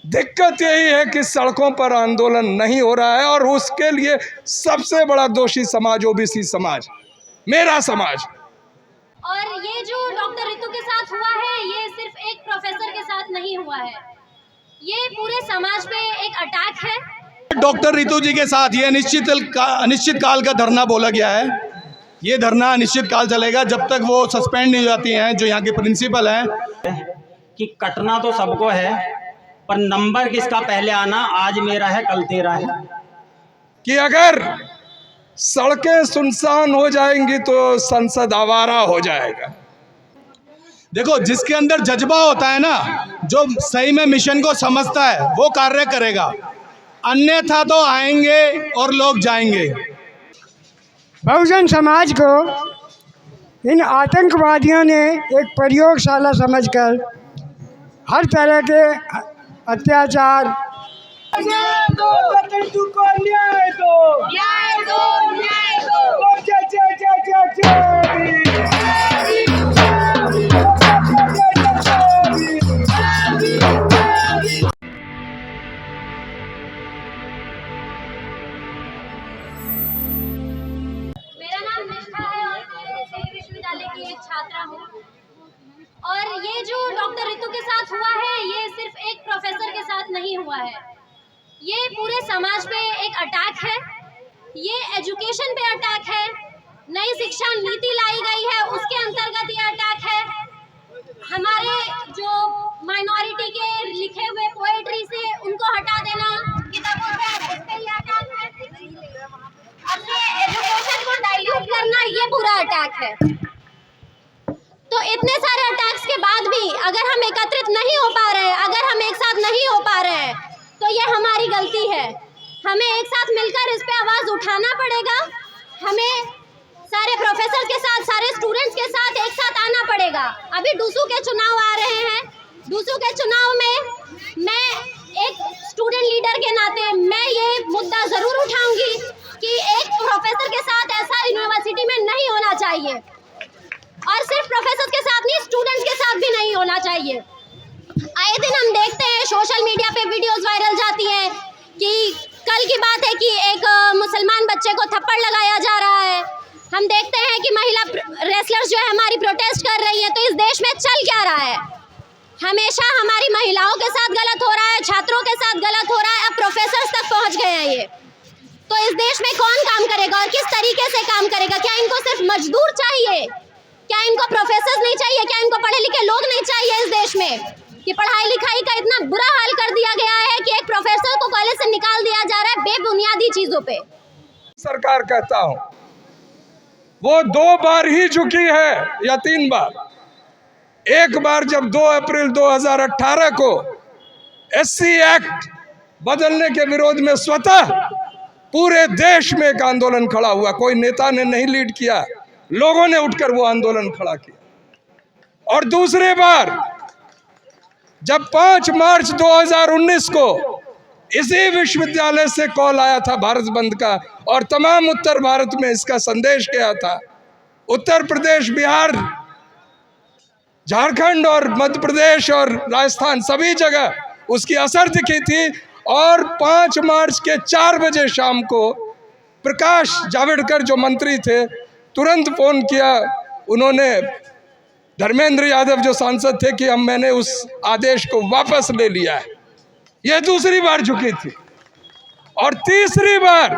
दिक्कत यही है कि सड़कों पर आंदोलन नहीं हो रहा है और उसके लिए सबसे बड़ा दोषी समाज ओबीसी समाज, मेरा समाज। और ये जो डॉक्टर रितु के साथ हुआ है, ये सिर्फ एक प्रोफेसर के साथ नहीं हुआ है, ये पूरे समाज पे एक अटैक है। डॉक्टर रितु जी के साथ ये अनिश्चित काल का धरना बोला गया है। ये धरना अनिश्चित काल चलेगा जब तक वो सस्पेंड नहीं हो जाती हैं, जो यहाँ के प्रिंसिपल हैं। कि कटना तो सबको है, पर नंबर किसका पहले आना आज मेरा है कल तेरा है। कि अगर सड़कें सुनसान हो जाएंगी तो संसद आवारा हो जाएगा। देखो, जिसके अंदर जज्बा होता है ना, जो सही में मिशन को समझता है, वो कार्य करेगा, अन्यथा तो आएंगे और लोग जाएंगे। बहुजन समाज को इन आतंकवादियों ने एक प्रयोगशाला समझकर हर तरह के अत्याचार की एक छात्रा हूँ। और ये जो डॉक्टर रितु के साथ हुआ है, ये सिर्फ एक प्रोफेसर के साथ नहीं हुआ है, ये पूरे समाज पे एक अटैक है। ये एजुकेशन पे अटैक है। नई शिक्षा नीति लाई गई है, उसके अंतर्गत ये अटैक है। हमारे जो माइनॉरिटी के लिखे हुए पोएट्री से उनको हटा देना किताबों से, उस पे ये अटैक है। अपने एजुकेशन को डाइल्यूट करना, ये पूरा अटैक है। तो इतने सारे अटैक्स के बाद भी अगर हम एकत्रित नहीं हो पा रहे हैं, अगर हम एक साथ नहीं हो पा रहे हैं, तो ये हमारी गलती है। हमें एक साथ मिलकर इस पे आवाज़ उठाना पड़ेगा। हमें सारे प्रोफेसर के साथ, सारे स्टूडेंट्स के साथ एक साथ आना पड़ेगा। अभी डूसू के चुनाव आ रहे हैं। डूसू के चुनाव में मैं एक स्टूडेंट लीडर के नाते मैं ये मुद्दा ज़रूर उठाऊंगी कि एक प्रोफेसर के साथ ऐसा यूनिवर्सिटी में नहीं होना चाहिए, और सिर्फ प्रोफेसर के साथ नहीं, स्टूडेंट्स के साथ भी नहीं होना चाहिए। आए दिन हम देखते हैं सोशल मीडिया पे वीडियोस वायरल जाती हैं कि कल की बात है कि एक मुसलमान बच्चे को थप्पड़ लगाया जा रहा है। हम देखते हैं कि महिला रेसलर्स जो है हमारी प्रोटेस्ट कर रही है। तो इस देश में चल क्या रहा है? हमेशा हमारी महिलाओं के साथ गलत हो रहा है, छात्रों के साथ गलत हो रहा है, अब प्रोफेसर्स तक पहुँच गए हैं ये। तो इस देश में कौन काम करेगा और किस तरीके से काम करेगा? क्या इनको सिर्फ मजदूर चाहिए? क्या इनको प्रोफेसर नहीं चाहिए? क्या इनको पढ़े लिखे लोग नहीं चाहिए इस देश में? कि पढ़ाई लिखाई का इतना बुरा हाल कर दिया गया है कि एक प्रोफेसर को कॉलेज से निकाल दिया जा रहा है बेबुनियादी चीजों पे। सरकार कहता हूं, वो 2 बार ही झुकी है या 3 बार। एक बार जब 2 अप्रैल 2018 को एससी एक्ट बदलने के विरोध में स्वतः पूरे देश में एक आंदोलन खड़ा हुआ। कोई नेता ने नहीं लीड किया, लोगों ने उठकर वो आंदोलन खड़ा किया। और दूसरी बार जब 5 मार्च 2019 को इसी विश्वविद्यालय से कॉल आया था भारत बंद का, और तमाम उत्तर भारत में इसका संदेश गया था। उत्तर प्रदेश, बिहार, झारखंड और मध्य प्रदेश और राजस्थान, सभी जगह उसकी असर दिखी थी। और 5 मार्च के 4 बजे शाम को प्रकाश जावड़ेकर जो मंत्री थे, तुरंत फोन किया उन्होंने, धर्मेंद्र यादव जो सांसद थे, कि मैंने उस आदेश को वापस ले लिया है। यह दूसरी बार झुकी थी। और तीसरी बार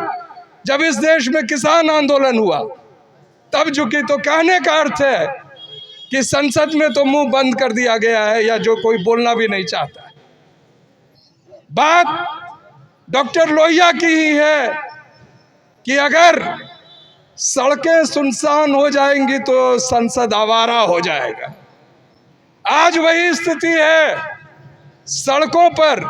जब इस देश में किसान आंदोलन हुआ तब झुकी। तो कहने का अर्थ है कि संसद में तो मुंह बंद कर दिया गया है, या जो कोई बोलना भी नहीं चाहता। बात डॉक्टर लोहिया की ही है कि अगर सड़कें सुनसान हो जाएंगी तो संसद आवारा हो जाएगा। आज वही स्थिति है। सड़कों पर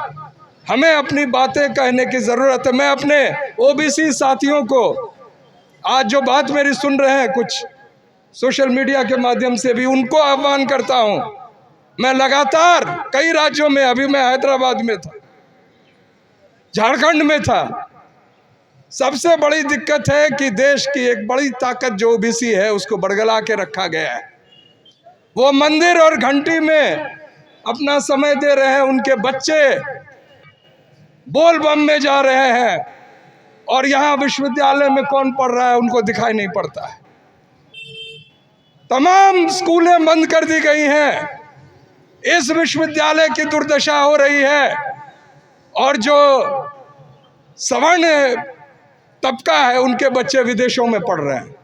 हमें अपनी बातें कहने की ज़रूरत है। मैं अपने ओबीसी साथियों को, आज जो बात मेरी सुन रहे हैं कुछ सोशल मीडिया के माध्यम से भी, उनको आह्वान करता हूं। मैं लगातार कई राज्यों में, अभी मैं हैदराबाद में था, झारखंड में था। सबसे बड़ी दिक्कत है कि देश की एक बड़ी ताकत जो ओबीसी है उसको बरगला के रखा गया है। वो मंदिर और घंटी में अपना समय दे रहे हैं। उनके बच्चे बोल बम में जा रहे हैं और यहाँ विश्वविद्यालय में कौन पढ़ रहा है उनको दिखाई नहीं पड़ता है। तमाम स्कूलें बंद कर दी गई हैं। इस विश्वविद्यालय की दुर्दशा हो रही है और जो सवर्ण तबका है उनके बच्चे विदेशों में पढ़ रहे हैं।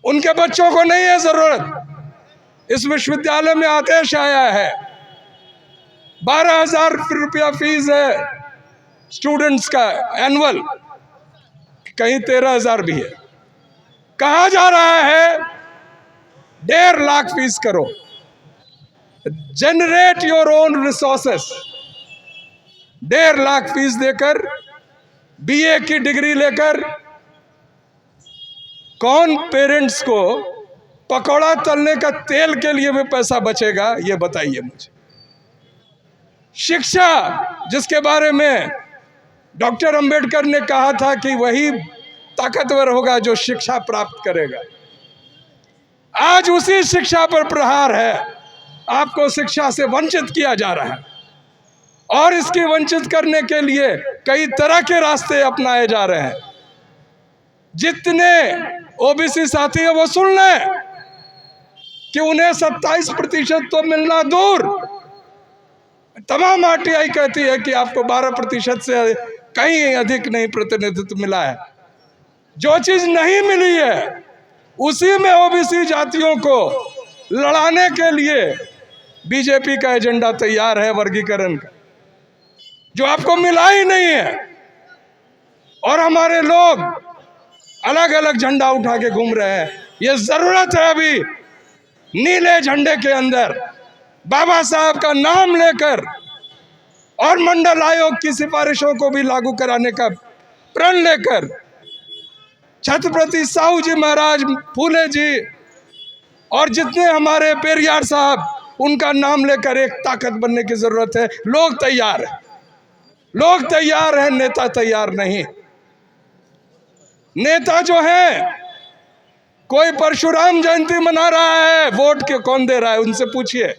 उनके बच्चों को नहीं है जरूरत। इस विश्वविद्यालय में आदेश आया है 12,000 रुपया फीस है स्टूडेंट्स का एनुअल, कहीं 13,000 भी है। कहा जा रहा है 1.5 लाख फीस करो, generate your own resources. 1.5 lakh fees देकर बीए की डिग्री लेकर कौन पेरेंट्स को पकौड़ा तलने का तेल के लिए भी पैसा बचेगा, ये बताइए मुझे। शिक्षा जिसके बारे में डॉक्टर अंबेडकर ने कहा था कि वही ताकतवर होगा जो शिक्षा प्राप्त करेगा, आज उसी शिक्षा पर प्रहार है। आपको शिक्षा से वंचित किया जा रहा है और इसकी वंचित करने के लिए कई तरह के रास्ते अपनाए जा रहे हैं। जितने ओबीसी साथी है वो सुन लें कि उन्हें 27% तो मिलना दूर, तमाम आरटीआई कहती है कि आपको 12% से कहीं अधिक नहीं प्रतिनिधित्व मिला है। जो चीज नहीं मिली है उसी में ओबीसी जातियों को लड़ाने के लिए बीजेपी का एजेंडा तैयार है वर्गीकरण का, जो आपको मिला ही नहीं है। और हमारे लोग अलग अलग झंडा उठा के घूम रहे हैं। ये जरूरत है अभी नीले झंडे के अंदर बाबा साहब का नाम लेकर और मंडल आयोग की सिफारिशों को भी लागू कराने का प्रण लेकर छत्रपति साहू जी महाराज, फूले जी और जितने हमारे पेरियार साहब, उनका नाम लेकर एक ताकत बनने की जरूरत है। लोग तैयार हैं, लोग तैयार हैं, नेता तैयार नहीं। नेता जो है, कोई परशुराम जयंती मना रहा है, वोट के कौन दे रहा है उनसे पूछिए।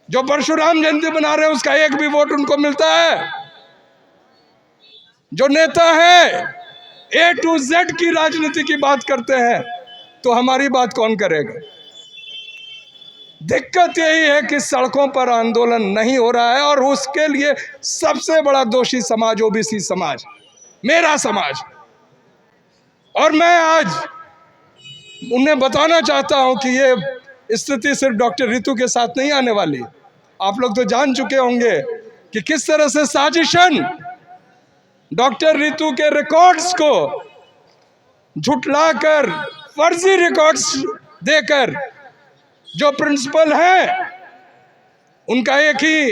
जो परशुराम जयंती मना रहे हैं उसका एक भी वोट उनको मिलता है? जो नेता है A to Z की राजनीति की बात करते हैं तो हमारी बात कौन करेगा? दिक्कत यही है कि सड़कों पर आंदोलन नहीं हो रहा है और उसके लिए सबसे बड़ा दोषी समाज ओबीसी समाज, मेरा समाज। और मैं आज उन्हें बताना चाहता हूं कि ये स्थिति सिर्फ डॉक्टर रितु के साथ नहीं आने वाली। आप लोग तो जान चुके होंगे कि किस तरह से साजिशन डॉक्टर रितु के रिकॉर्ड्स को झुठलाकर, फर्जी रिकॉर्ड्स देकर, जो प्रिंसिपल है उनका एक ही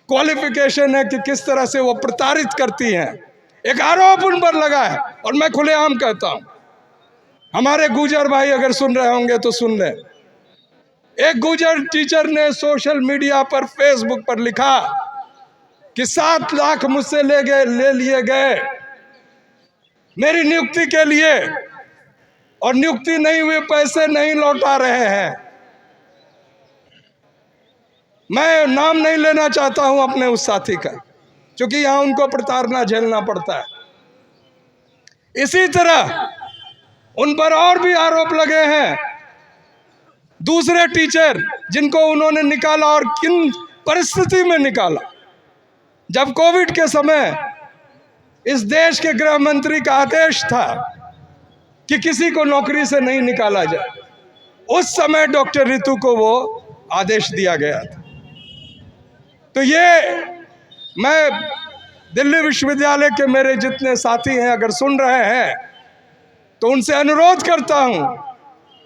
क्वालिफिकेशन है कि किस तरह से वो प्रताड़ित करती हैं। एक आरोप उन पर लगा है और मैं खुलेआम कहता हूं, हमारे गुजर भाई अगर सुन रहे होंगे तो सुन लें। एक गुजर टीचर ने सोशल मीडिया पर, फेसबुक पर लिखा कि 7 लाख मुझसे ले लिए गए मेरी नियुक्ति के लिए और नियुक्ति नहीं हुए पैसे नहीं लौटा रहे हैं। मैं नाम नहीं लेना चाहता हूं अपने उस साथी का, क्योंकि यहां उनको प्रताड़ना झेलना पड़ता है। इसी तरह उन पर और भी आरोप लगे हैं। दूसरे टीचर जिनको उन्होंने निकाला, और किन परिस्थिति में निकाला, जब कोविड के समय इस देश के गृह मंत्री का आदेश था कि किसी को नौकरी से नहीं निकाला जाए, उस समय डॉक्टर रितु को वो आदेश दिया गया था। तो ये मैं दिल्ली विश्वविद्यालय के मेरे जितने साथी हैं अगर सुन रहे हैं तो उनसे अनुरोध करता हूं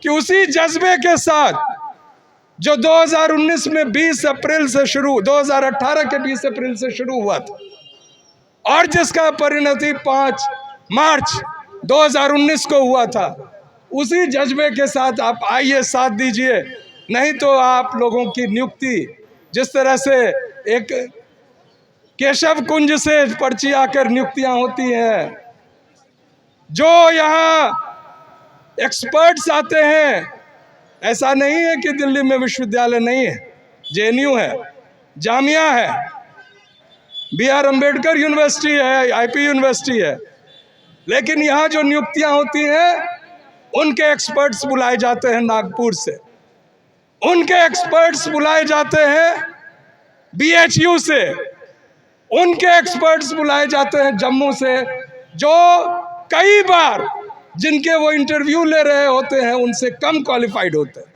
कि उसी जज्बे के साथ जो 2019 में 20 अप्रैल से शुरू, 2018 के 20 अप्रैल से शुरू हुआ था और जिसका परिणति 5 मार्च 2019 को हुआ था, उसी जज्बे के साथ आप आइए, साथ दीजिए। नहीं तो आप लोगों की नियुक्ति जिस तरह से एक केशव कुंज से पर्ची आकर नियुक्तियां होती हैं, जो यहाँ एक्सपर्ट्स आते हैं, ऐसा नहीं है कि दिल्ली में विश्वविद्यालय नहीं है, जेएनयू है, जामिया है, BR अम्बेडकर यूनिवर्सिटी है, IP यूनिवर्सिटी है, लेकिन यहाँ जो नियुक्तियाँ होती हैं उनके एक्सपर्ट्स बुलाए जाते हैं नागपुर से, उनके एक्सपर्ट्स बुलाए जाते हैं BHU से, उनके एक्सपर्ट्स बुलाए जाते हैं जम्मू से, जो कई बार जिनके वो इंटरव्यू ले रहे होते हैं उनसे कम क्वालिफाइड होते हैं,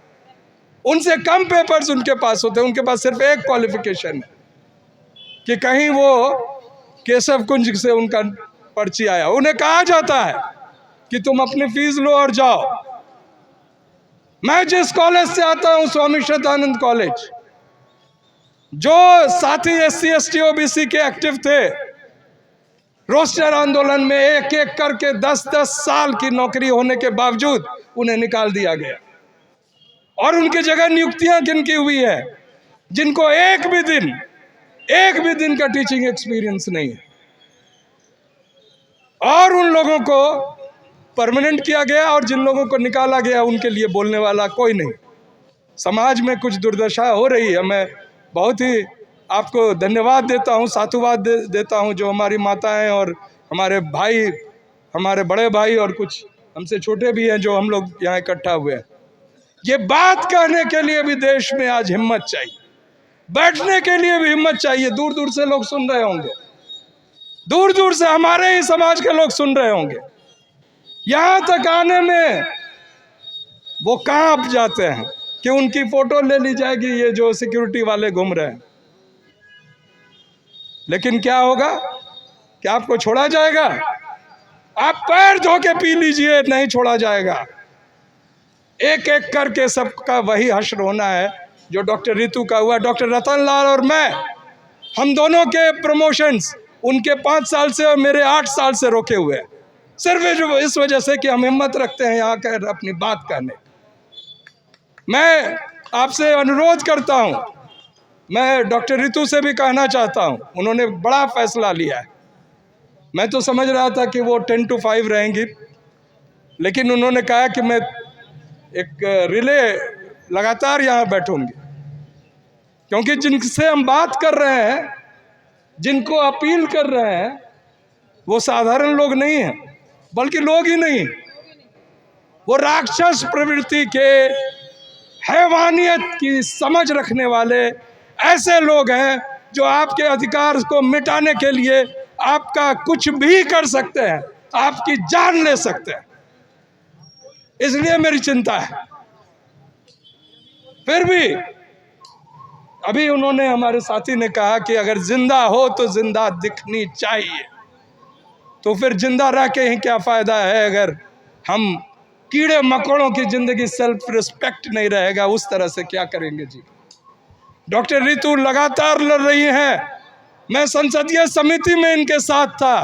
उनसे कम पेपर्स उनके पास होते हैं। उनके पास सिर्फ एक क्वालिफिकेशन है कि कहीं वो केशव कुंज से उनका पर्ची आया। उन्हें कहा जाता है कि तुम अपनी फीस लो और जाओ। मैं जिस कॉलेज से आता हूं, स्वामी श्रद्धानंद कॉलेज, जो साथी SC ST OBC के एक्टिव थे, रोस्टर आंदोलन में एक एक करके 10-10 साल की नौकरी होने के बावजूद उन्हें निकाल दिया गया, और उनकी जगह नियुक्तियां किनकी हुई है जिनको एक भी दिन का टीचिंग एक्सपीरियंस नहीं है, और उन लोगों को परमानेंट किया गया, और जिन लोगों को निकाला गया उनके लिए बोलने वाला कोई नहीं। समाज में कुछ दुर्दशा हो रही है। मैं बहुत ही आपको धन्यवाद देता हूं, साधुवाद देता हूं जो हमारी माताएं और हमारे भाई, हमारे बड़े भाई और कुछ हमसे छोटे भी हैं जो हम लोग यहाँ इकट्ठा हुए हैं। ये बात कहने के लिए भी देश में आज हिम्मत चाहिए, बैठने के लिए भी हिम्मत चाहिए। दूर दूर से लोग सुन रहे होंगे, दूर दूर से हमारे ही समाज के लोग सुन रहे होंगे। यहाँ तक आने में वो कांप जाते हैं कि उनकी फोटो ले ली जाएगी, ये जो सिक्योरिटी वाले घूम रहे हैं। लेकिन क्या होगा? क्या आपको छोड़ा जाएगा? आप पैर धो के पी लीजिए, नहीं छोड़ा जाएगा। एक एक करके सबका वही हश्र होना है जो डॉक्टर रितु का हुआ। डॉक्टर रतन लाल और मैं, हम दोनों के प्रमोशंस उनके 5 साल से और मेरे 8 साल से रोके हुए हैं, सिर्फ इस वजह से कि हम हिम्मत रखते हैं यहाँ कर अपनी बात करने। मैं आपसे अनुरोध करता हूँ, मैं डॉक्टर रितु से भी कहना चाहता हूँ, उन्होंने बड़ा फैसला लिया है। मैं तो समझ रहा था कि वो 10 to 5 रहेंगी, लेकिन उन्होंने कहा कि मैं एक रिले लगातार यहाँ बैठूंगी, क्योंकि जिनसे हम बात कर रहे हैं, जिनको अपील कर रहे हैं, वो साधारण लोग नहीं हैं, बल्कि लोग ही नहीं, वो राक्षस प्रवृत्ति के, हैवानियत की समझ रखने वाले ऐसे लोग हैं जो आपके अधिकार को मिटाने के लिए आपका कुछ भी कर सकते हैं, आपकी जान ले सकते हैं। इसलिए मेरी चिंता है। फिर भी अभी उन्होंने, हमारे साथी ने कहा कि अगर जिंदा हो तो जिंदा दिखनी चाहिए, तो फिर जिंदा रह के ही क्या फायदा है अगर हम कीड़े मकोड़ों की जिंदगी, सेल्फ रिस्पेक्ट नहीं रहेगा, उस तरह से क्या करेंगे जी। डॉक्टर रितु लगातार लड़ रही हैं। मैं संसदीय समिति में इनके साथ था।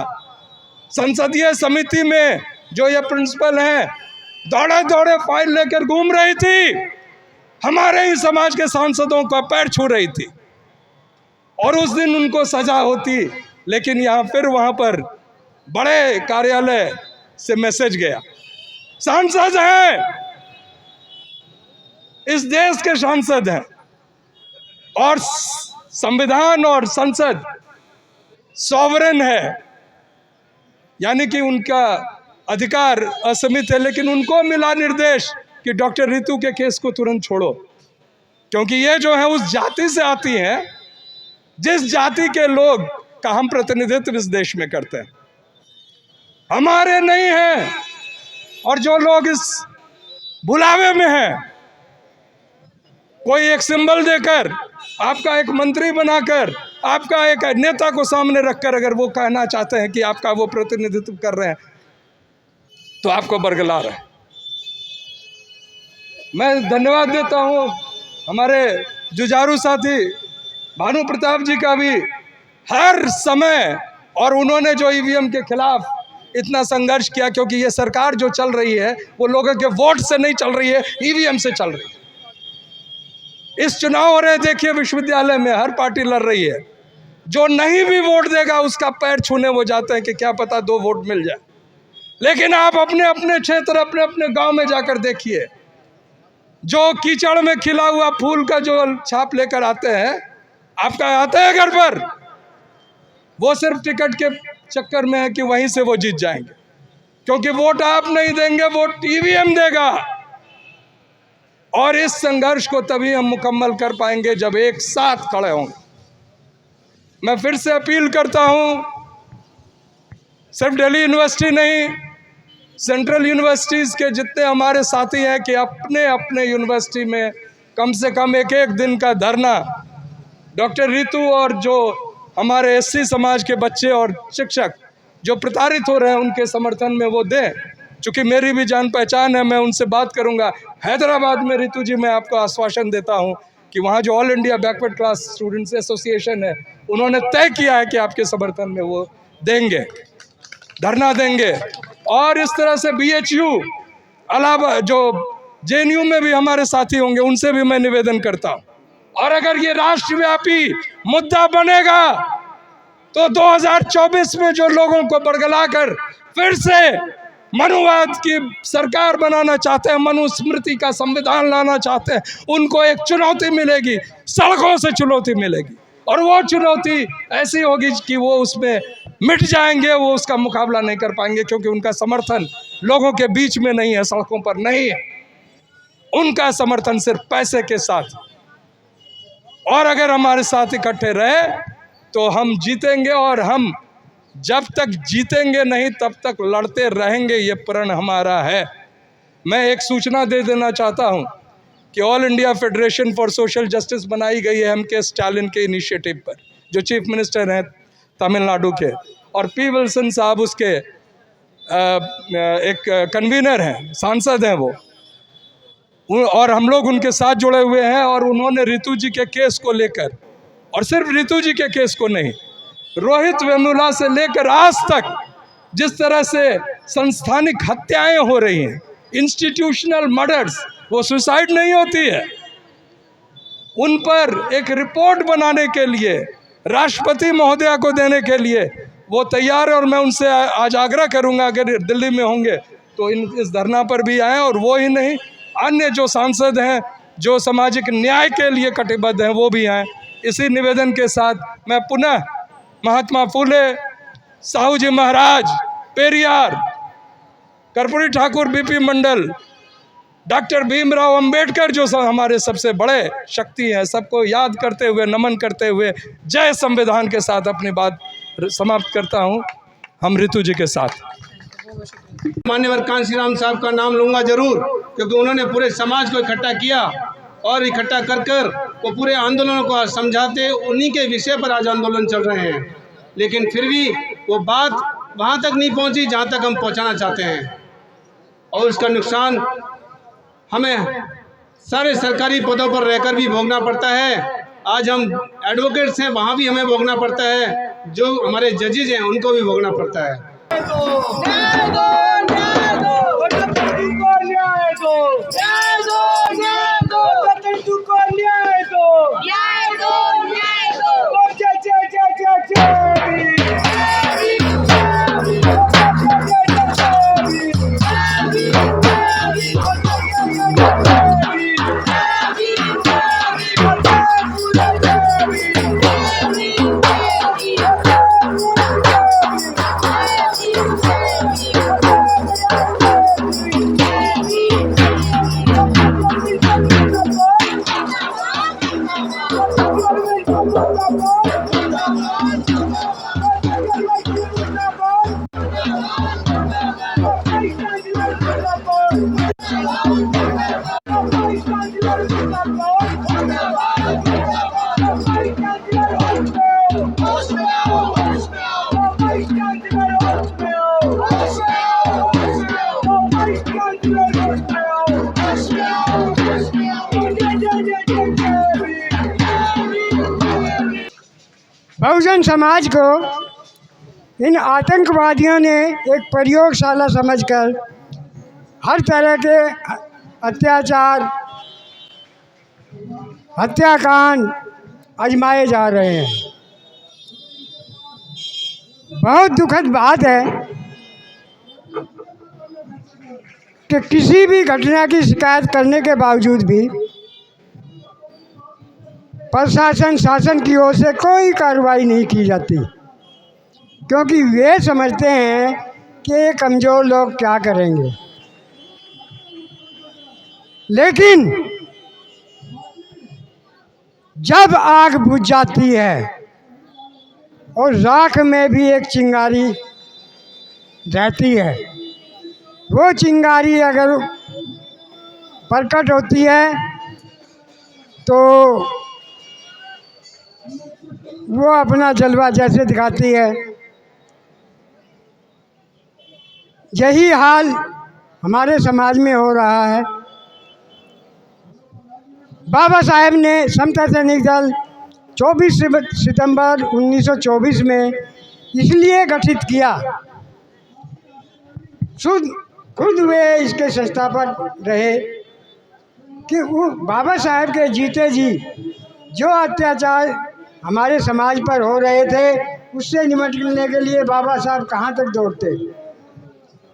संसदीय समिति में जो ये प्रिंसिपल हैं, दौड़े दौड़े फाइल लेकर घूम रही थी, हमारे ही समाज के सांसदों का पैर छू रही थी, और उस दिन उनको सजा होती। लेकिन यहाँ फिर वहाँ पर बड़े कार्यालय से मैसेज गया, सांसद हैं, इस देश के सांसद हैं, और संविधान और संसद सॉवरेन है, यानी कि उनका अधिकार असीमित है। लेकिन उनको मिला निर्देश कि डॉक्टर रितु के केस को तुरंत छोड़ो, क्योंकि ये जो है उस जाति से आती हैं जिस जाति के लोग का हम प्रतिनिधित्व इस देश में करते हैं, हमारे नहीं हैं। और जो लोग इस बुलावे में हैं, कोई एक सिंबल देकर, आपका एक मंत्री बनाकर, आपका एक नेता को सामने रखकर अगर वो कहना चाहते हैं कि आपका वो प्रतिनिधित्व कर रहे हैं, तो आपको बरगलार है। मैं धन्यवाद देता हूँ हमारे जुझारू साथी भानु प्रताप जी का भी, हर समय, और उन्होंने जो EVM के खिलाफ इतना संघर्ष किया, क्योंकि ये सरकार जो चल रही है वो लोगों के वोट से नहीं चल रही है, EVM से चल रही है। इस चुनाव हो रहे, देखिए विश्वविद्यालय में हर पार्टी लड़ रही है, जो नहीं भी वोट देगा उसका पैर छूने वो जाते हैं कि क्या पता 2 वोट मिल जाए। लेकिन आप अपने अपने क्षेत्र, अपने अपने गांव में जाकर देखिए, जो कीचड़ में खिला हुआ फूल का जो छाप लेकर आते हैं, आपका आते हैं घर पर, वो सिर्फ टिकट के चक्कर में है कि वहीं से वो जीत जाएंगे, क्योंकि वोट आप नहीं देंगे, वोट ईवीएम देगा। और इस संघर्ष को तभी हम मुकम्मल कर पाएंगे जब एक साथ खड़े होंगे। मैं फिर से अपील करता हूं, सिर्फ दिल्ली यूनिवर्सिटी नहीं, सेंट्रल यूनिवर्सिटीज़ के जितने हमारे साथी हैं कि अपने अपने यूनिवर्सिटी में कम से कम एक एक दिन का धरना डॉक्टर रितु और जो हमारे एससी समाज के बच्चे और शिक्षक जो प्रताड़ित हो रहे हैं उनके समर्थन में वो दें। चूँकि मेरी भी जान पहचान है, मैं उनसे बात करूंगा। हैदराबाद में रितु जी, मैं आपको आश्वासन देता हूं कि वहाँ जो all India backward class students association है, उन्होंने तय किया है कि आपके समर्थन में वो देंगे, धरना देंगे। और इस तरह से BHU अलावा जो JNU में भी हमारे साथी होंगे, उनसे भी मैं निवेदन करता हूँ। और अगर ये राष्ट्रव्यापी मुद्दा बनेगा तो 2024 में जो लोगों को बरगलाकर फिर से मनुवाद की सरकार बनाना चाहते हैं, मनुस्मृति का संविधान लाना चाहते हैं, उनको एक चुनौती मिलेगी, सड़कों से चुनौती मिलेगी। और वो चुनौती ऐसी होगी कि वो उसमें मिट जाएंगे, वो उसका मुकाबला नहीं कर पाएंगे, क्योंकि उनका समर्थन लोगों के बीच में नहीं है, सड़कों पर नहीं है। उनका समर्थन सिर्फ पैसे के साथ। और अगर हमारे साथ इकट्ठे रहे तो हम जीतेंगे, और हम जब तक जीतेंगे नहीं तब तक लड़ते रहेंगे, ये प्रण हमारा है। मैं एक सूचना दे देना चाहता हूँ कि all India federation for social justice बनाई गई है MK स्टालिन के इनिशिएटिव पर, जो चीफ मिनिस्टर हैं तमिलनाडु के, और P. विल्सन साहब उसके एक कन्वीनर हैं, सांसद हैं वो, और हम लोग उनके साथ जुड़े हुए हैं। और उन्होंने रितु जी के केस को लेकर, और सिर्फ रितु जी के केस को नहीं, रोहित वेमुला से लेकर आज तक जिस तरह से संस्थानिक हत्याएं हो रही हैं, इंस्टीट्यूशनल मर्डर्स, वो सुसाइड नहीं होती है, उन पर एक रिपोर्ट बनाने के लिए, राष्ट्रपति महोदया को देने के लिए वो तैयार है। और मैं उनसे आज आग्रह करूंगा, अगर दिल्ली में होंगे तो इस धरना पर भी आएँ। और वो ही नहीं, अन्य जो सांसद हैं जो सामाजिक न्याय के लिए कटिबद्ध हैं, वो भी आएँ। इसी निवेदन के साथ मैं पुनः महात्मा फूले, साहू जी महाराज, पेरियार, कर्पूरी ठाकुर, BP मंडल, डॉक्टर भीमराव अंबेडकर जो हमारे सबसे बड़े शक्ति हैं, सबको याद करते हुए, नमन करते हुए, जय संविधान के साथ अपनी बात समाप्त करता हूं। हम रितु जी के साथ। मान्यवर कांशीराम साहब का नाम लूँगा जरूर, क्योंकि उन्होंने पूरे समाज को इकट्ठा किया, और इकट्ठा कर कर वो पूरे आंदोलनों को समझाते, उन्हीं के विषय पर आज आंदोलन चल रहे हैं। लेकिन फिर भी वो बात वहाँ तक नहीं पहुँची जहाँ तक हम पहुँचाना चाहते हैं, और उसका नुकसान हमें सारे सरकारी पदों पर रहकर भी भोगना पड़ता है। आज हम एडवोकेट्स हैं, वहाँ भी हमें भोगना पड़ता है, जो हमारे जजेज हैं उनको भी भोगना पड़ता है। बहुजन समाज को इन आतंकवादियों ने एक प्रयोगशाला समझकर हर तरह के अत्याचार, हत्याकांड आजमाए जा रहे हैं। बहुत दुखद बात है कि किसी भी घटना की शिकायत करने के बावजूद भी प्रशासन, शासन की ओर से कोई कार्रवाई नहीं की जाती। क्योंकि वे समझते हैं कि ये कमज़ोर लोग क्या करेंगे। लेकिन जब आग बुझ जाती है और राख में भी एक चिंगारी रहती है, वो चिंगारी अगर प्रकट होती है तो वो अपना जलवा जैसे दिखाती है। यही हाल हमारे समाज में हो रहा है। बाबा साहेब ने समता सैनिक दल 24 सितंबर 1924 में इसलिए गठित किया, खुद वे इसके संस्थापक रहे कि वो बाबा साहेब के जीते जी जो अत्याचार हमारे समाज पर हो रहे थे उससे निपटने के लिए बाबा साहब कहाँ तक दौड़ते,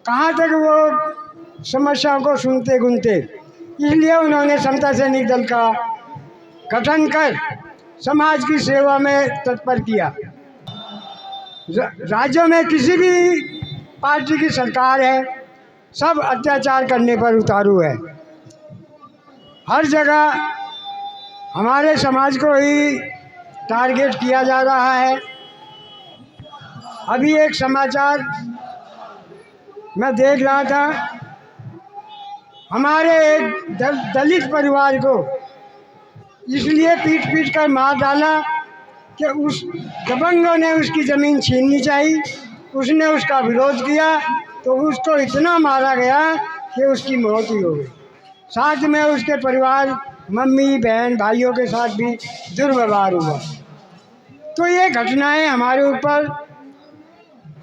कहाँ तक वो समस्याओं को सुनते गुनते। इसलिए उन्होंने समता सैनिक दल का गठन कर समाज की सेवा में तत्पर किया। राज्यों में किसी भी पार्टी की सरकार है, सब अत्याचार करने पर उतारू है। हर जगह हमारे समाज को ही टारगेट किया जा रहा है। अभी एक समाचार मैं देख रहा था, हमारे एक दलित परिवार को इसलिए पीट कर मार डाला कि उस दबंगों ने उसकी ज़मीन छीननी चाहिए, उसने उसका विरोध किया तो उसको इतना मारा गया कि उसकी मौत ही हो गई। साथ में उसके परिवार, मम्मी बहन भाइयों के साथ भी दुर्व्यवहार हुआ। तो ये घटनाएं हमारे ऊपर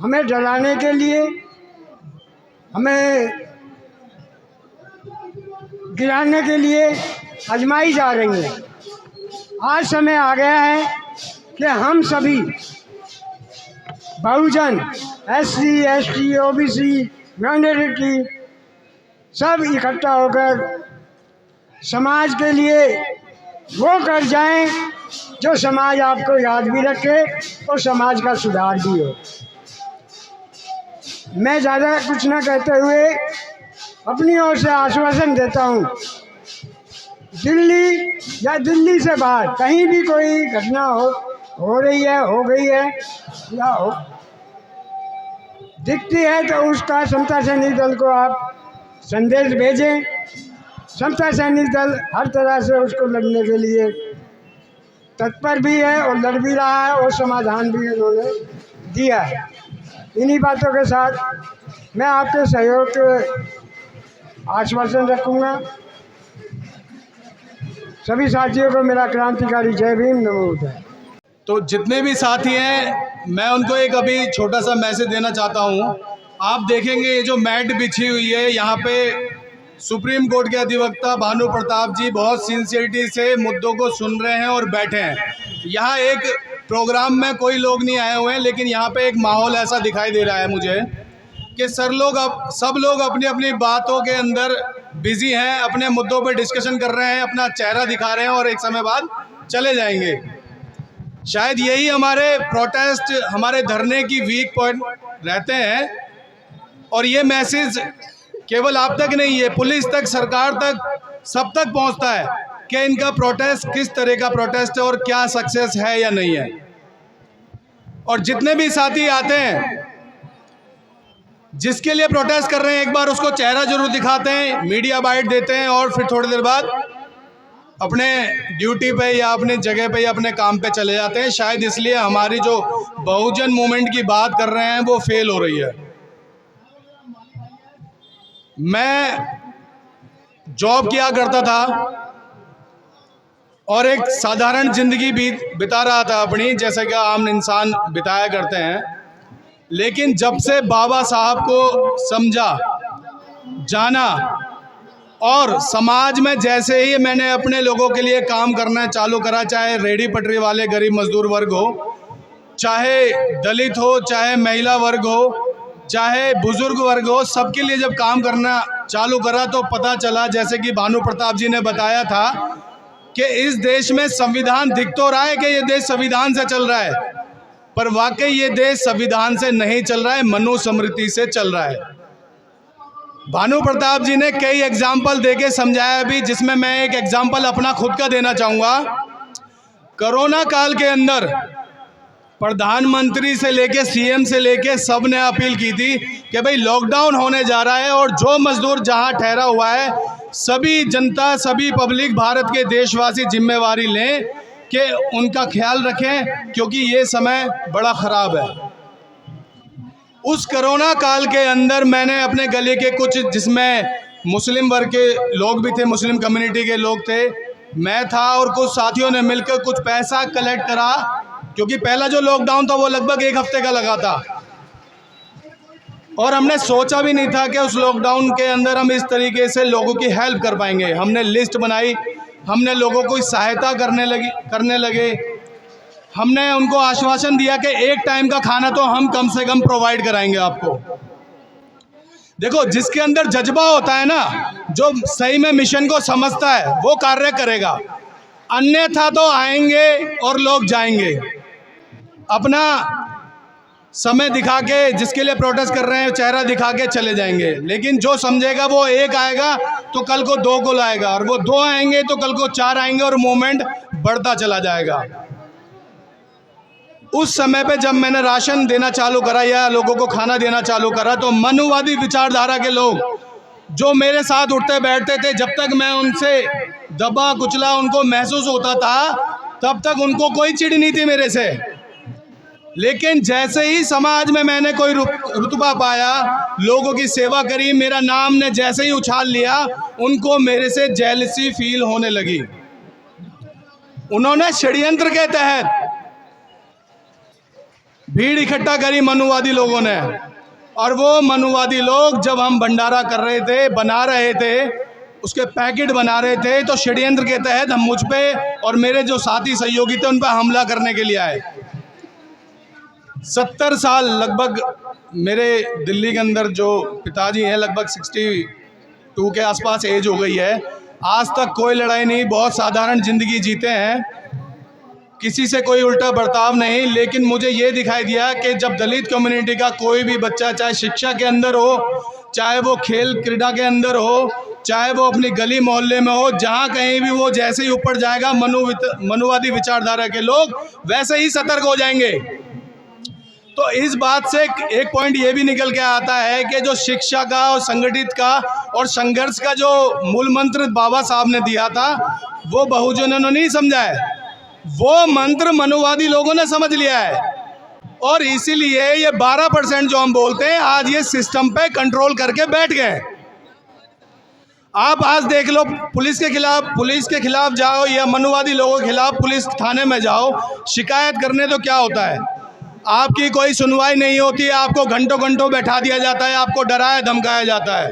हमें डराने के लिए, हमें गिराने के लिए आजमाई जा रही हैं। आज समय आ गया है कि हम सभी बहुजन, SC, ST, OBC, माइनॉरिटी सब इकट्ठा होकर समाज के लिए वो कर जाएं जो समाज आपको याद भी रखे और समाज का सुधार भी हो। मैं ज़्यादा कुछ ना कहते हुए अपनी ओर से आश्वासन देता हूँ, दिल्ली या दिल्ली से बाहर कहीं भी कोई घटना हो रही है, हो गई है या हो दिखती है तो उसका समता सैनिक दल को आप संदेश भेजें। समता सैनिक दल हर तरह से उसको लड़ने के लिए तत्पर भी है और लड़ भी रहा है और समाधान भी उन्होंने दिया है। इन्हीं बातों के साथ मैं आपके सहयोग के आश्वासन रखूँगा। सभी साथियों को मेरा क्रांतिकारी जय भीम, नमो बुद्धाय। तो जितने भी साथी हैं, मैं उनको एक अभी छोटा सा मैसेज देना चाहता हूँ। आप देखेंगे ये जो मैट बिछी हुई है, यहाँ पे सुप्रीम कोर्ट के अधिवक्ता भानु प्रताप जी बहुत सिंसियरिटी से मुद्दों को सुन रहे हैं और बैठे हैं। यहाँ एक प्रोग्राम में कोई लोग नहीं आए हुए हैं, लेकिन यहाँ पे एक माहौल ऐसा दिखाई दे रहा है मुझे कि सब लोग अपनी अपनी बातों के अंदर बिजी हैं, अपने मुद्दों पे डिस्कशन कर रहे हैं, अपना चेहरा दिखा रहे हैं और एक समय बाद चले जाएंगे। शायद यही हमारे प्रोटेस्ट, हमारे धरने की वीक पॉइंट रहते हैं। और ये मैसेज केवल आप तक नहीं है, पुलिस तक, सरकार तक, सब तक पहुंचता है कि इनका प्रोटेस्ट किस तरह का प्रोटेस्ट है और क्या सक्सेस है या नहीं है। और जितने भी साथी आते हैं जिसके लिए प्रोटेस्ट कर रहे हैं, एक बार उसको चेहरा जरूर दिखाते हैं, मीडिया बाइट देते हैं और फिर थोड़ी देर बाद अपने ड्यूटी पे या अपने जगह पे या अपने काम पे चले जाते हैं। शायद इसलिए हमारी जो बहुजन मूवमेंट की बात कर रहे हैं वो फेल हो रही है। मैं जॉब किया करता था और एक साधारण जिंदगी बिता रहा था अपनी, जैसे कि आम इंसान बिताया करते हैं। लेकिन जब से बाबा साहब को समझा, जाना और समाज में जैसे ही मैंने अपने लोगों के लिए काम करना चालू करा, चाहे रेहड़ी पटरी वाले गरीब मजदूर वर्ग हो, चाहे दलित हो, चाहे महिला वर्ग हो, चाहे बुजुर्ग वर्ग हो, सबके लिए जब काम करना चालू करा तो पता चला, जैसे कि भानु प्रताप जी ने बताया था, कि इस देश में संविधान दिख तो रहा है कि ये देश संविधान से चल रहा है, पर वाकई ये देश संविधान से नहीं चल रहा है, मनुस्मृति से चल रहा है। भानु प्रताप जी ने कई एग्जाम्पल देके समझाया भी, जिसमें मैं एक एग्जाम्पल अपना खुद का देना चाहूँगा। कोरोना काल के अंदर प्रधानमंत्री से लेके सीएम से लेके सब ने अपील की थी कि भाई लॉकडाउन होने जा रहा है और जो मजदूर जहां ठहरा हुआ है, सभी जनता, सभी पब्लिक, भारत के देशवासी जिम्मेवारी लें कि उनका ख्याल रखें, क्योंकि ये समय बड़ा ख़राब है। उस कोरोना काल के अंदर मैंने अपने गले के कुछ, जिसमें मुस्लिम वर्ग के लोग भी थे, मुस्लिम कम्युनिटी के लोग थे, मैं था और कुछ साथियों ने मिलकर कुछ पैसा कलेक्ट करा, क्योंकि पहला जो लॉकडाउन था वो लगभग 1 हफ्ते का लगा था और हमने सोचा भी नहीं था कि उस लॉकडाउन के अंदर हम इस तरीके से लोगों की हेल्प कर पाएंगे। हमने लिस्ट बनाई, हमने लोगों को सहायता करने लगे। हमने उनको आश्वासन दिया कि एक टाइम का खाना तो हम कम से कम प्रोवाइड कराएंगे आपको। देखो, जिसके अंदर जज्बा होता है ना, जो सही में मिशन को समझता है, वो कार्य करेगा। अन्यथा तो आएंगे और लोग जाएंगे, अपना समय दिखा के, जिसके लिए प्रोटेस्ट कर रहे हैं चेहरा दिखा के चले जाएंगे। लेकिन जो समझेगा वो एक आएगा तो कल को 2 को लाएगा, और वो 2 आएंगे तो कल को 4 आएंगे, और मूवमेंट बढ़ता चला जाएगा। उस समय पे जब मैंने राशन देना चालू करा या लोगों को खाना देना चालू करा, तो मनुवादी विचारधारा के लोग जो मेरे साथ उठते बैठते थे, जब तक मैं उनसे दबा कुचला उनको महसूस होता था, तब तक उनको कोई चिढ़ नहीं थी मेरे से। लेकिन जैसे ही समाज में मैंने कोई रुतबा पाया, लोगों की सेवा करी, मेरा नाम ने जैसे ही उछाल लिया, उनको मेरे से जेलसी फील होने लगी। उन्होंने षड्यंत्र के तहत भीड़ इकट्ठा करी मनुवादी लोगों ने, और वो मनुवादी लोग जब हम भंडारा कर रहे थे, बना रहे थे, उसके पैकेट बना रहे थे, तो षड्यंत्र के तहत हम मुझ पे और मेरे जो साथी सहयोगी थे उन पर हमला करने के लिए आए। 70 साल लगभग मेरे दिल्ली के अंदर जो पिताजी हैं, लगभग 62 के आसपास एज हो गई है। आज तक कोई लड़ाई नहीं, बहुत साधारण ज़िंदगी जीते हैं, किसी से कोई उल्टा बर्ताव नहीं। लेकिन मुझे ये दिखाई दिया कि जब दलित कम्युनिटी का कोई भी बच्चा, चाहे शिक्षा के अंदर हो, चाहे वो खेल क्रीड़ा के अंदर हो, चाहे वो अपनी गली मोहल्ले में हो, जहाँ कहीं भी वो जैसे ही ऊपर जाएगा, मनुवादी विचारधारा के लोग वैसे ही सतर्क हो जाएंगे। तो इस बात से एक पॉइंट ये भी निकल के आता है कि जो शिक्षा का और संगठित का और संघर्ष का जो मूल मंत्र बाबा साहब ने दिया था, वो बहुजनों ने नहीं समझा है, वो मंत्र मनुवादी लोगों ने समझ लिया है। और इसीलिए ये 12% जो हम बोलते हैं, आज ये सिस्टम पे कंट्रोल करके बैठ गए। आप आज देख लो, पुलिस के खिलाफ जाओ या मनुवादी लोगों के खिलाफ पुलिस थाने में जाओ शिकायत करने, तो क्या होता है? आपकी कोई सुनवाई नहीं होती, आपको घंटों घंटों बैठा दिया जाता है, आपको डराया धमकाया जाता है।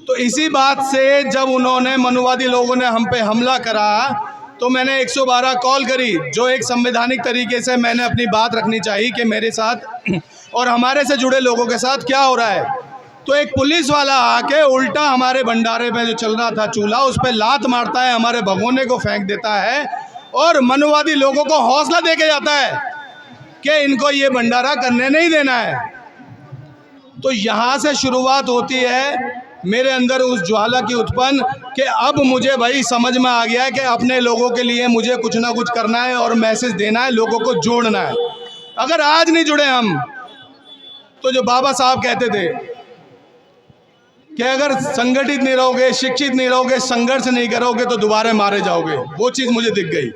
तो इसी बात से जब उन्होंने, मनुवादी लोगों ने हम पे हमला करा, तो मैंने 112 कॉल करी, जो एक संवैधानिक तरीके से मैंने अपनी बात रखनी चाहिए कि मेरे साथ और हमारे से जुड़े लोगों के साथ क्या हो रहा है। तो एक पुलिस वाला आके उल्टा हमारे भंडारे में जो चल रहा था चूल्हा, उस पर लात मारता है, हमारे भगोने को फेंक देता है और मनुवादी लोगों को हौसला दे के जाता है कि इनको ये भंडारा करने नहीं देना है। तो यहाँ से शुरुआत होती है मेरे अंदर उस ज्वाला की उत्पन्न कि अब मुझे भाई समझ में आ गया है कि अपने लोगों के लिए मुझे कुछ ना कुछ करना है और मैसेज देना है, लोगों को जोड़ना है। अगर आज नहीं जुड़े हम, तो जो बाबा साहब कहते थे कि अगर संगठित नहीं रहोगे, शिक्षित नहीं रहोगे, संघर्ष नहीं करोगे तो दोबारा मारे जाओगे, वो चीज़ मुझे दिख गई।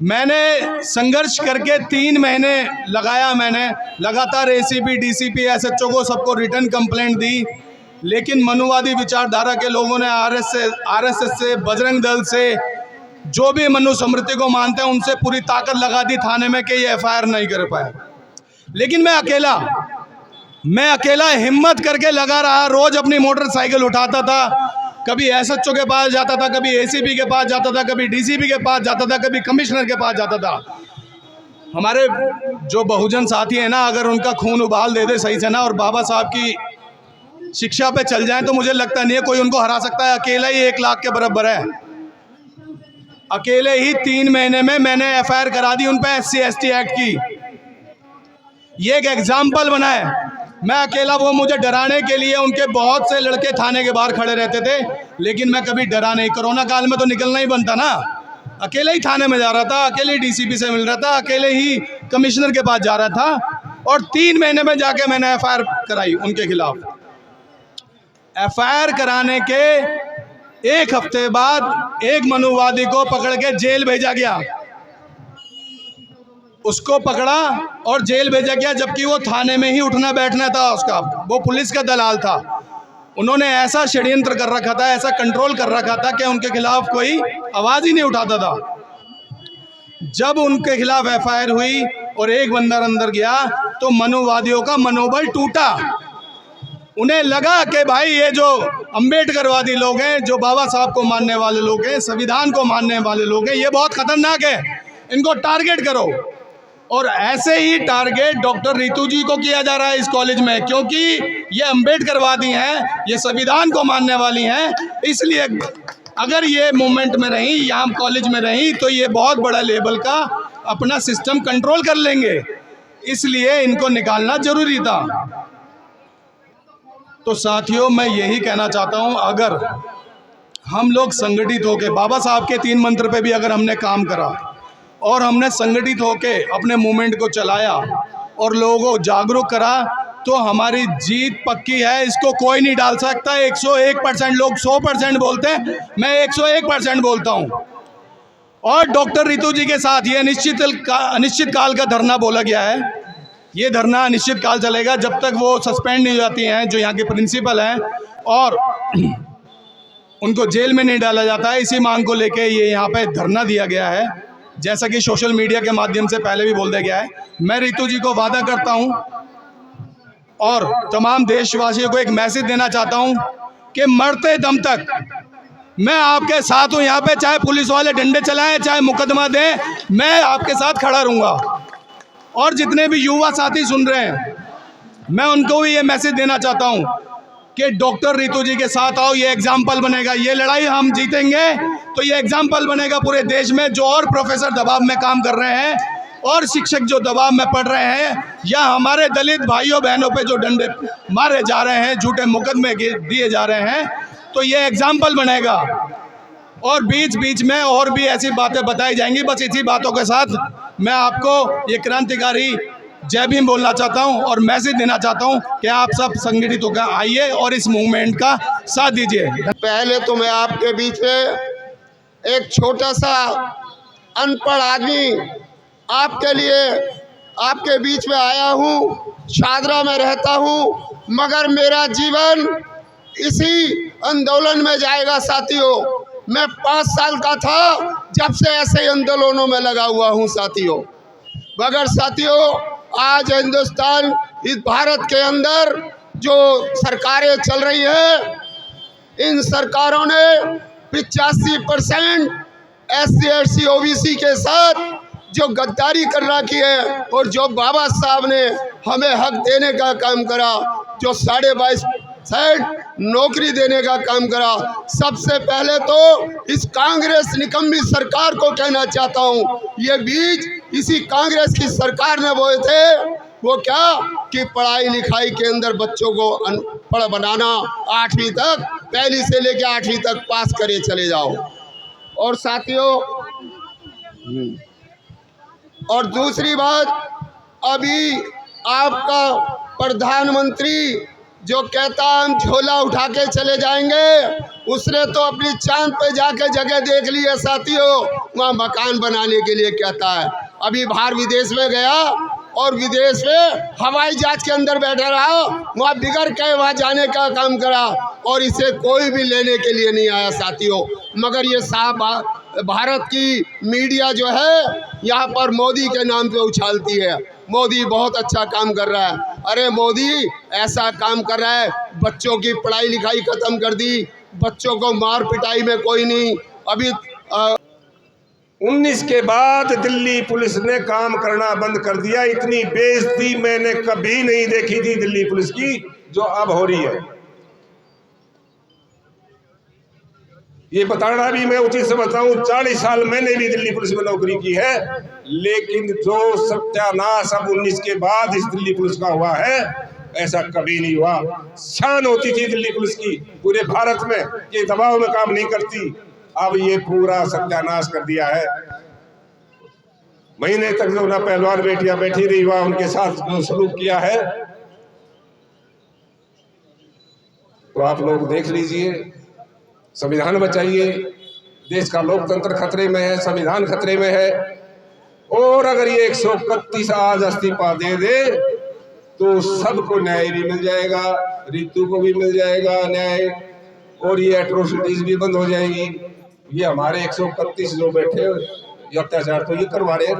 मैंने संघर्ष करके 3 महीने लगाया, मैंने लगातार एसीपी, डीसीपी, एसएचओ को सबको रिटर्न कंप्लेंट दी। लेकिन मनुवादी विचारधारा के लोगों ने आरएसएस से, बजरंग दल से, जो भी मनुस्मृति को मानते हैं, उनसे पूरी ताकत लगा दी थाने में कि ये एफआईआर नहीं कर पाए। लेकिन मैं अकेला हिम्मत करके लगा रहा, रोज अपनी मोटरसाइकिल उठाता था, कभी एसएचओ के पास जाता था, कभी एसीपी के पास जाता था, कभी डीसीपी के पास जाता था, कभी कमिश्नर के पास जाता था। हमारे जो बहुजन साथी हैं ना, अगर उनका खून उबाल दे दे सही से ना और बाबा साहब की शिक्षा पे चल जाएं, तो मुझे लगता नहीं है कोई उनको हरा सकता है। अकेला ही 1 लाख के बराबर है। अकेले ही 3 महीने में मैंने FIR करा दी उन पे SC ST एक्ट की। ये एक एग्जाम्पल बना है। मैं अकेला, वो मुझे डराने के लिए उनके बहुत से लड़के थाने के बाहर खड़े रहते थे, लेकिन मैं कभी डरा नहीं। कोरोना काल में तो निकलना ही बनता ना, अकेले ही थाने में जा रहा था, अकेले ही DCP से मिल रहा था, अकेले ही कमिश्नर के पास जा रहा था, और 3 महीने में जाके मैंने FIR कराई उनके खिलाफ। FIR कराने के 1 हफ्ते बाद एक मनुवादी को पकड़ के जेल भेजा गया। उसको पकड़ा और जेल भेजा गया, जबकि वो थाने में ही उठना बैठना था उसका। वो पुलिस का दलाल था। उन्होंने ऐसा षड्यंत्र कर रखा था, ऐसा कंट्रोल कर रखा था कि उनके खिलाफ कोई आवाज़ ही नहीं उठाता था। जब उनके खिलाफ FIR हुई और एक बंदा अंदर गया तो मनुवादियों का मनोबल टूटा। उन्हें लगा कि भाई ये जो अम्बेडकरवादी लोग हैं, जो बाबा साहब को मानने वाले लोग हैं, संविधान को मानने वाले लोग हैं, ये बहुत खतरनाक है, इनको टारगेट करो। और ऐसे ही टारगेट डॉक्टर रितु जी को किया जा रहा है इस कॉलेज में, क्योंकि ये अम्बेडकरवादी हैं, ये संविधान को मानने वाली हैं। इसलिए अगर ये मूवमेंट में रही, यहाँ कॉलेज में रही, तो ये बहुत बड़ा लेवल का अपना सिस्टम कंट्रोल कर लेंगे। इसलिए इनको निकालना जरूरी था। तो साथियों, मैं यही कहना चाहता हूँ, अगर हम लोग संगठित होकर बाबा साहब के 3 मंत्र पे भी अगर हमने काम करा और हमने संगठित होके अपने मूवमेंट को चलाया और लोगों को जागरूक करा, तो हमारी जीत पक्की है। इसको कोई नहीं डाल सकता। 101% लोग 100% बोलते हैं, मैं 101% बोलता हूँ। और डॉक्टर रितु जी के साथ ये अनिश्चित काल का धरना बोला गया है। ये धरना अनिश्चित काल चलेगा जब तक वो सस्पेंड नहीं हो जाती हैं, जो यहाँ के प्रिंसिपल हैं, और उनको जेल में नहीं डाला जाता है। इसी मांग को लेके ये यहाँ पे धरना दिया गया है, जैसा कि सोशल मीडिया के माध्यम से पहले भी बोल दिया गया है। मैं रितु जी को वादा करता हूँ और तमाम देशवासियों को एक मैसेज देना चाहता हूँ कि मरते दम तक मैं आपके साथ हूँ। यहाँ पे चाहे पुलिस वाले डंडे चलाएं, चाहे मुकदमा दें, मैं आपके साथ खड़ा रहूँगा। और जितने भी युवा साथी सुन रहे हैं, मैं उनको भी ये मैसेज देना चाहता हूँ कि डॉक्टर रितु जी के साथ आओ। ये एग्जाम्पल बनेगा, ये लड़ाई हम जीतेंगे तो ये एग्जाम्पल बनेगा पूरे देश में। जो और प्रोफेसर दबाव में काम कर रहे हैं और शिक्षक जो दबाव में पड़ रहे हैं, या हमारे दलित भाइयों बहनों पे जो डंडे मारे जा रहे हैं, झूठे मुकदमे दिए जा रहे हैं, तो ये एग्जाम्पल बनेगा। और बीच बीच में और भी ऐसी बातें बताई जाएंगी। बस इसी बातों के साथ मैं आपको ये क्रांतिकारी जय भीम बोलना चाहता हूं और मैसेज देना चाहता हूं कि आप सब संगठित होकर आइए और इस मूवमेंट का साथ दीजिए। पहले तो मैं आपके बीच में एक छोटा सा अनपढ़ आदमी आपके लिए आपके बीच में आया हूँ। शादरा में रहता हूँ, मगर मेरा जीवन इसी आंदोलन में जाएगा साथियों। मैं 5 साल का था जब से ऐसे आंदोलनों में लगा हुआ हूँ साथियों। मगर साथियों, आज हिंदुस्तान, इस भारत के अंदर जो सरकारें चल रही है, इन सरकारों ने 85% SC ST OBC के साथ जो गद्दारी कर रखी है, और जो बाबा साहब ने हमें हक देने का काम करा, जो 22.5% नौकरी देने का काम करा। सबसे पहले तो इस कांग्रेस निकम्मी सरकार को कहना चाहता हूँ, ये बीज इसी कांग्रेस की सरकार ने बोए थे। वो क्या कि पढ़ाई लिखाई के अंदर बच्चों को अनपढ़ बनाना, 8वीं तक, पहली से लेकर 8वीं तक पास करे चले जाओ। और साथियों, और दूसरी बात, अभी आपका प्रधानमंत्री जो कहता हम झोला उठा के चले जाएंगे, उसने तो अपनी चांद पे जाके जगह देख ली है साथियों। वहाँ मकान बनाने के लिए कहता है। अभी बाहर विदेश में गया और विदेश में हवाई जहाज के अंदर बैठा रहा, वहाँ बिगड़ के वहाँ जाने का काम करा, और इसे कोई भी लेने के लिए नहीं आया साथियों। मगर ये साहब भारत की मीडिया जो है यहाँ पर मोदी के नाम पे उछालती है। मोदी बहुत अच्छा काम कर रहा है। अरे मोदी ऐसा काम कर रहा है, बच्चों की पढ़ाई लिखाई ख़त्म कर दी, बच्चों को मार पिटाई में कोई नहीं। अभी 19 के बाद दिल्ली पुलिस ने काम करना बंद कर दिया। इतनी बेइज्जती मैंने कभी नहीं देखी थी दिल्ली पुलिस की जो अब हो रही है। ये बताना भी मैं उचित समझता हूँ। 40 साल मैंने भी दिल्ली पुलिस में नौकरी की है, लेकिन जो सत्यानाश अब 19 के बाद इस दिल्ली पुलिस का हुआ है, ऐसा कभी नहीं हुआ। शान होती थी दिल्ली पुलिस की पूरे भारत में, ये दबाव में काम नहीं करती। अब ये पूरा सत्यानाश कर दिया है। महीने तक जो ना पहलवान बेटियां बैठी रही, वहां उनके साथ जो सलूक किया है, तो आप लोग देख लीजिए। संविधान बचाइए, देश का लोकतंत्र खतरे में है, संविधान खतरे में है। और अगर ये 131 आज इस्तीफा दे दे तो सबको न्याय भी मिल जाएगा, रितु को भी मिल जाएगा न्याय, और ये एट्रोसिटीज भी बंद हो जाएगी। ये हमारे 131 जो बैठे ये अत्याचार तो ये करवा रहे हैं।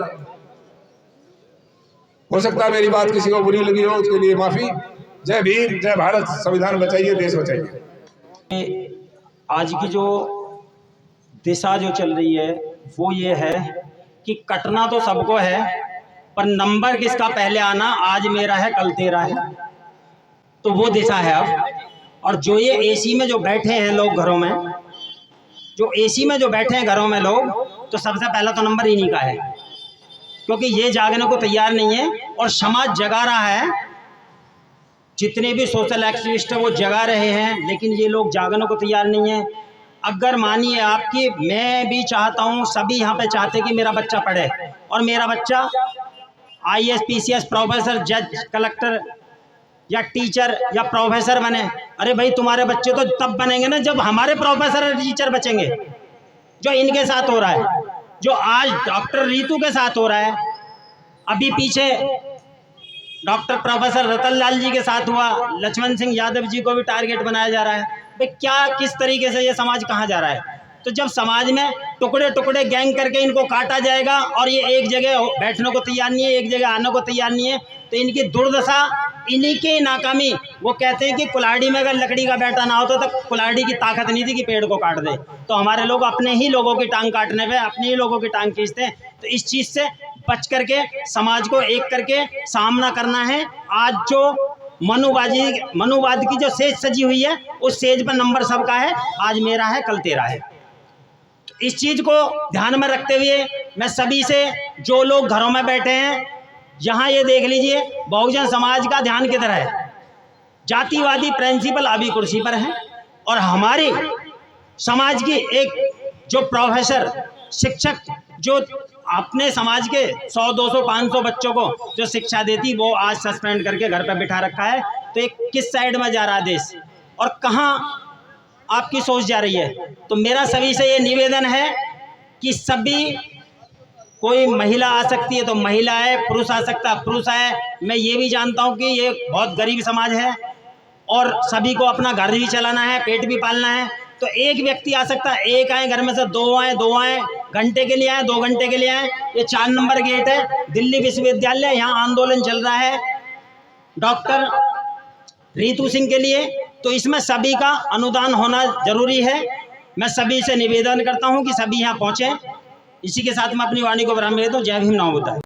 हो सकता है मेरी बात किसी को बुरी लगी हो, उसके लिए माफी। जय भीम, जय भारत, संविधान बचाइए, देश बचाइए। आज की जो दिशा जो चल रही है वो ये है कि कटना तो सबको है, पर नंबर किसका पहले आना, आज मेरा है कल तेरा है, तो वो दिशा है अब। और जो ये एसी में जो बैठे हैं लोग घरों में, जो एसी में जो बैठे हैं घरों में लोग, तो सबसे पहला तो नंबर इन्हीं का है, क्योंकि ये जागने को तैयार नहीं है। और समाज जगा रहा है, जितने भी सोशल एक्टिविस्ट हैं वो जगा रहे हैं, लेकिन ये लोग जागने को तैयार नहीं है। अगर मानिए आपकी, मैं भी चाहता हूँ, सभी यहाँ पे चाहते हैं कि मेरा बच्चा पढ़े और मेरा बच्चा IAS PCS प्रोफेसर, जज, कलेक्टर या टीचर या प्रोफेसर बने। अरे भाई, तुम्हारे बच्चे तो तब बनेंगे ना जब हमारे प्रोफेसर और टीचर बचेंगे। जो इनके साथ हो रहा है, जो आज डॉक्टर रीतू के साथ हो रहा है, अभी पीछे डॉक्टर प्रोफेसर रतन लाल जी के साथ हुआ, लक्ष्मण सिंह यादव जी को भी टारगेट बनाया जा रहा है। भाई क्या, किस तरीके से ये समाज कहाँ जा रहा है? तो जब समाज में टुकड़े टुकड़े गैंग करके इनको काटा जाएगा और ये एक जगह बैठने को तैयार नहीं है, एक जगह आने को तैयार नहीं है, तो इनकी दुर्दशा, इन्हीं की नाकामी। वो कहते हैं कि कुल्हाड़ी में अगर लकड़ी का बैठा ना होता तो कुल्हाड़ी की ताकत नहीं थी कि पेड़ को काट दे। तो हमारे लोग अपने ही लोगों की टांग काटने पे अपने ही लोगों की टांग खींचते हैं। तो इस चीज़ से बच करके समाज को एक करके सामना करना है। आज जो मनुवाद की जो सेज सजी हुई है, उस सेज पर नंबर सबका है, आज मेरा है कल तेरा है। इस चीज़ को ध्यान में रखते हुए मैं सभी से, जो लोग घरों में बैठे हैं, यहाँ ये देख लीजिए बहुजन समाज का ध्यान किधर है। जातिवादी प्रिंसिपल अभी कुर्सी पर है, और हमारी समाज की एक जो प्रोफेसर, शिक्षक, जो अपने समाज के 100, 200, 500 बच्चों को जो शिक्षा देती, वो आज सस्पेंड करके घर पर बिठा रखा है। तो एक किस साइड में जा रहा है देश, और कहाँ आपकी सोच जा रही है? तो मेरा सभी से ये निवेदन है कि सभी, कोई महिला आ सकती है तो महिला है, पुरुष आ सकता है पुरुष है। मैं ये भी जानता हूँ कि ये बहुत गरीब समाज है और सभी को अपना घर भी चलाना है, पेट भी पालना है। तो एक व्यक्ति आ सकता है, एक आए घर में से, दो आए, घंटे के लिए आए, 2 घंटे के लिए आए। ये 4 नंबर गेट है दिल्ली विश्वविद्यालय, यहाँ आंदोलन चल रहा है डॉक्टर रीतू सिंह के लिए। तो इसमें सभी का अनुदान होना जरूरी है। मैं सभी से निवेदन करता हूं कि सभी यहां पहुंचे। इसी के साथ मैं अपनी वाणी को विराम देता हूं। जय भीम, नमो बुद्धाय।